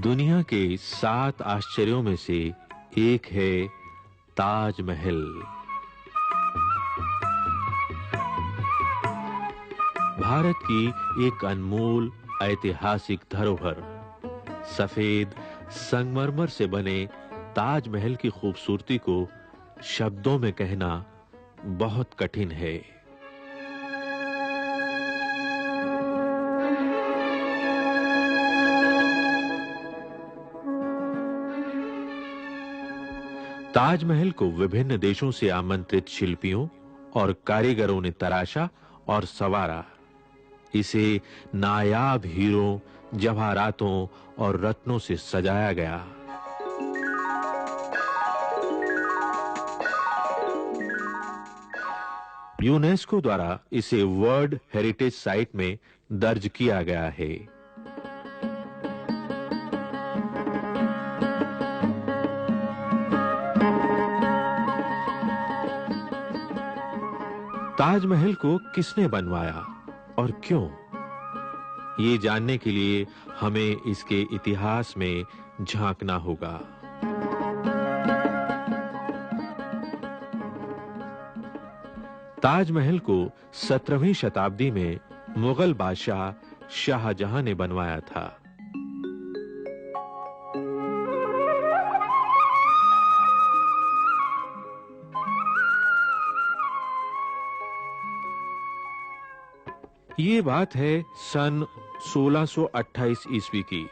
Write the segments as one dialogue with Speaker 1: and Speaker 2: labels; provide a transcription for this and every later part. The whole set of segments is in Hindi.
Speaker 1: दुनिया के 7 आश्चर्यों में से एक है ताजमहल। भारत की एक अनमोल ऐतिहासिक धरोहर, सफेद संगमरमर से बने ताजमहल की खूबसूरती को शब्दों में कहना बहुत कठिन है। ताजमहल को विभिन्न देशों से आमंत्रित शिल्पियों और कारीगरों ने तराशा और संवारा। इसे नायाब हीरों, जवाहरातों और रत्नों से सजाया गया। यूनेस्को द्वारा इसे वर्ल्ड हेरिटेज साइट में दर्ज किया गया है। ताजमहल को किसने बनवाया और क्यों? ये जानने के लिए हमें इसके इतिहास में झांकना होगा। ताजमहल को 17वीं शताब्दी में मुगल बादशाह शाहजहां ने बनवाया था। ये बात है सन 1628 ईस्वी की,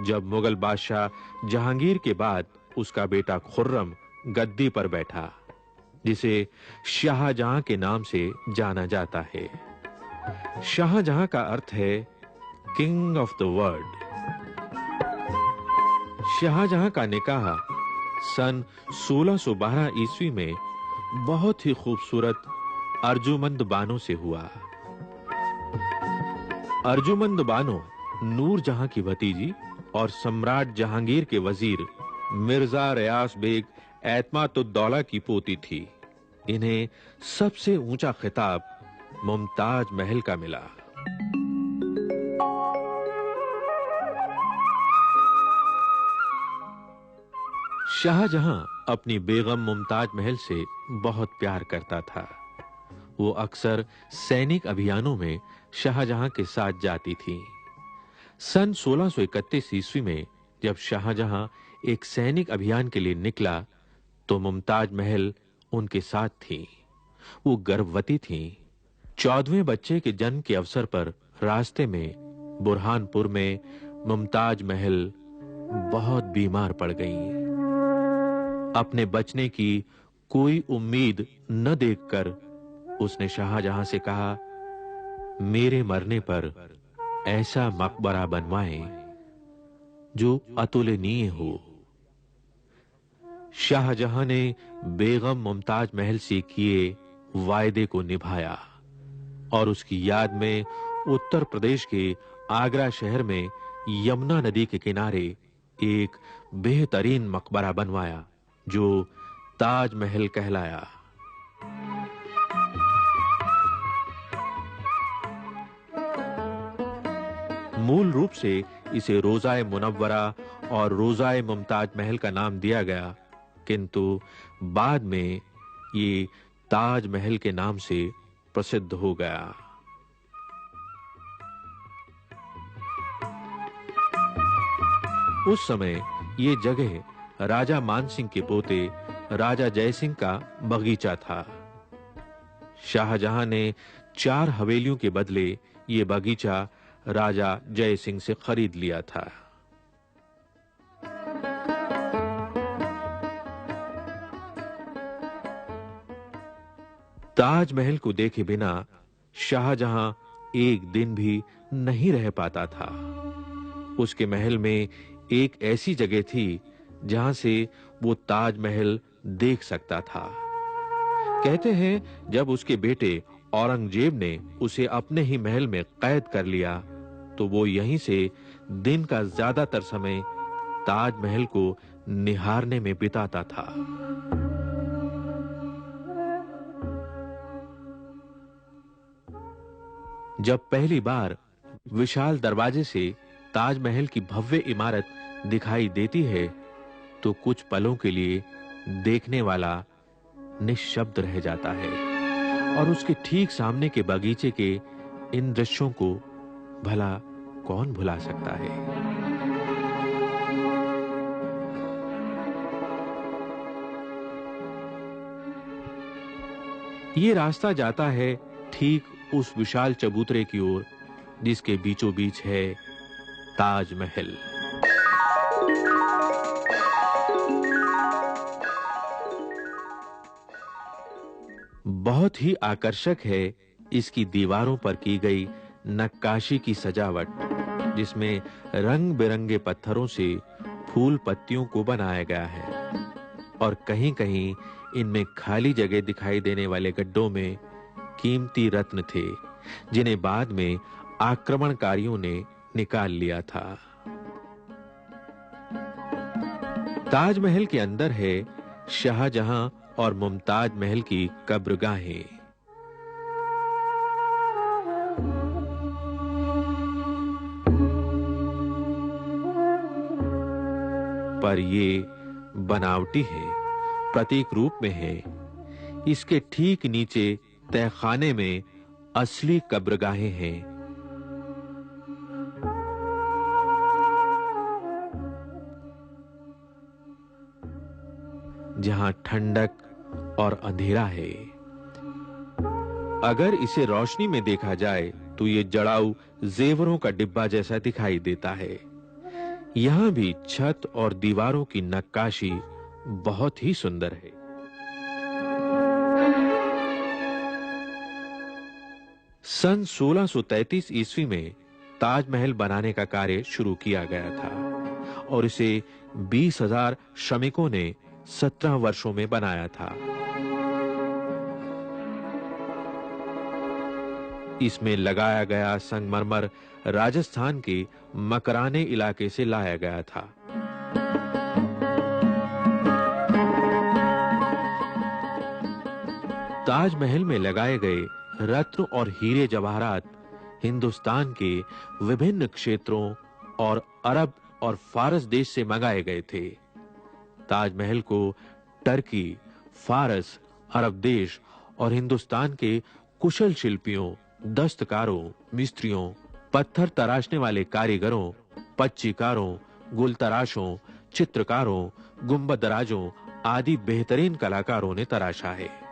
Speaker 1: जब मुगल बादशाह जहांगीर के बाद उसका बेटा खुर्रम गद्दी पर बैठा, जिसे शाहजहां के नाम से जाना जाता है। शाहजहां का अर्थ है king of the world. Shahjahan का निकाह सन 1612 ईस्वी में बहुत ही खूबसूरत अर्जुमंद बानो से हुआ। अर्जुमंद बानो नूरजहां की भतीजी और सम्राट जहांगीर के वजीर मिर्जा रियास बेग एतमातुद्दौला की पोती थी। इन्हें सबसे ऊंचा खिताब मुमताज महल का मिला। शाहजहां अपनी बेगम मुमताज महल से बहुत प्यार करता था। वो अक्सर सैनिक अभियानों में शाहजहां के साथ जाती थी। सन 1631 ईस्वी में जब शाहजहां एक सैनिक अभियान के लिए निकला, तो मुमताज महल उनके साथ थी। वो गर्भवती थी। 14वें बच्चे के जन्म के अवसर पर रास्ते में बुरहानपुर में मुमताज महल बहुत बीमार पड़ गईं। अपने बचने की कोई उम्मीद न देखकर उसने शाहजहां से कहा, मेरे मरने पर ऐसा मकबरा बनवाएं जो अतुलनीय हो। शाहजहां ने बेगम मुमताज महल से किए वायदे को निभाया और उसकी याद में उत्तर प्रदेश के आगरा शहर में यमुना नदी के किनारे एक बेहतरीन मकबरा बनवाया, जो ताजमहल कहलाया। मूल रूप से इसे रोज़ाए मुनव्वरा और रोज़ाए मुमताज महल का नाम दिया गया, किंतु बाद में ये ताजमहल के नाम से प्रसिद्ध हो गया। उस समय ये जगह राजा मानसिंह के पोते राजा जयसिंह का बगीचा था। शाहजहां ने 4 हवेलियों के बदले ये बगीचा राजा जयसिंह से खरीद लिया था। ताजमहल को देखे बिना शाहजहां एक दिन भी नहीं रह पाता था। उसके महल में एक ऐसी जगह थी जहां से वो ताजमहल देख सकता था। कहते हैं जब उसके बेटे औरंगजेब ने उसे अपने ही महल में कैद कर लिया, तो वो यहीं से दिन का ज्यादातर समय ताजमहल को निहारने में बिताता था। जब पहली बार विशाल दरवाजे से ताजमहल की भव्य इमारत दिखाई देती है तो कुछ पलों के लिए देखने वाला निश्शब्द रह जाता है और उसके ठीक सामने के बगीचे के इन दृश्यों को भला कौन भुला सकता है। ये रास्ता जाता है ठीक उस विशाल चबूतरे की ओर जिसके बीचों बीच है ताजमहल। बहुत ही आकर्षक है इसकी दीवारों पर की गई नक्काशी की सजावट, जिसमें रंग-बिरंगे पत्थरों से फूल पत्तियों को बनाया गया है और कहीं-कहीं इनमें खाली जगह दिखाई देने वाले गड्ढों में कीमती रत्न थे, जिन्हें बाद में आक्रमणकारियों ने निकाल लिया था। ताजमहल के अंदर है शाहजहां और मुमताज महल की कब्रगाहें। पर ये बनावटी है, प्रतीक रूप में है। इसके ठीक नीचे तहखाने में असली कब्रगाहें हैं। जहां ठंडक और अंधेरा है। अगर इसे रोशनी में देखा जाए तो ये जड़ाऊ जेवरों का डिब्बा जैसा दिखाई देता है। यहां भी छत और दीवारों की नक्काशी बहुत ही सुंदर है। सन 1633 ईस्वी में ताजमहल बनाने का कार्य शुरू किया गया था और इसे 20,000 श्रमिकों ने 17 वर्षों में बनाया था। इसमें लगाया गया संगमरमर राजस्थान के मकराने इलाके से लाया गया था। ताजमहल में लगाए गए रत्न और हीरे जवाहरात हिंदुस्तान के विभिन्न क्षेत्रों और अरब और फारस देश से मंगाए गए थे। ताजमहल को टर्की, फारस, अरब देश और हिंदुस्तान के कुशल शिल्पियों, दस्तकारों, मिस्त्रियों, पत्थर तराशने वाले कारीगरों, पच्चीकारों, गुलतराशों, चित्रकारों, गुंबदराजों आदि बेहतरीन कलाकारों ने तराशा है।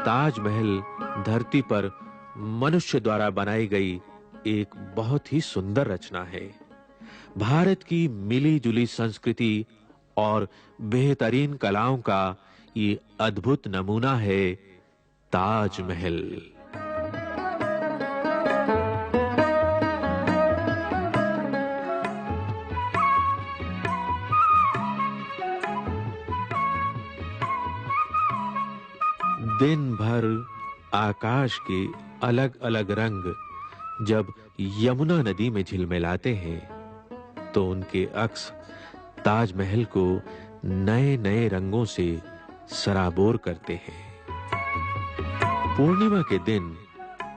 Speaker 1: ताजमहल धरती पर मनुष्य द्वारा बनाई गई एक बहुत ही सुंदर रचना है। भारत की मिली-जुली संस्कृति और बेहतरीन कलाओं का ये अद्भुत नमूना है ताजमहल। दिन भर आकाश के अलग-अलग रंग जब यमुना नदी में झिलमिलाते हैं तो उनके अक्स ताजमहल को नए-नए रंगों से सराबोर करते हैं। पूर्णिमा के दिन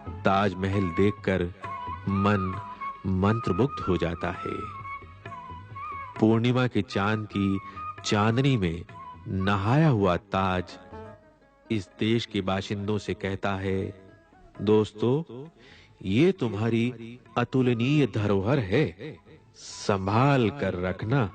Speaker 1: ताजमहल देखकर मन मंत्रमुग्ध हो जाता है। पूर्णिमा के चांद की चांदनी में नहाया हुआ ताज इस देश के बाशिंदों से कहता है, दोस्तों, ये तुम्हारी अतुलनीय धरोहर है, संभाल कर रखना।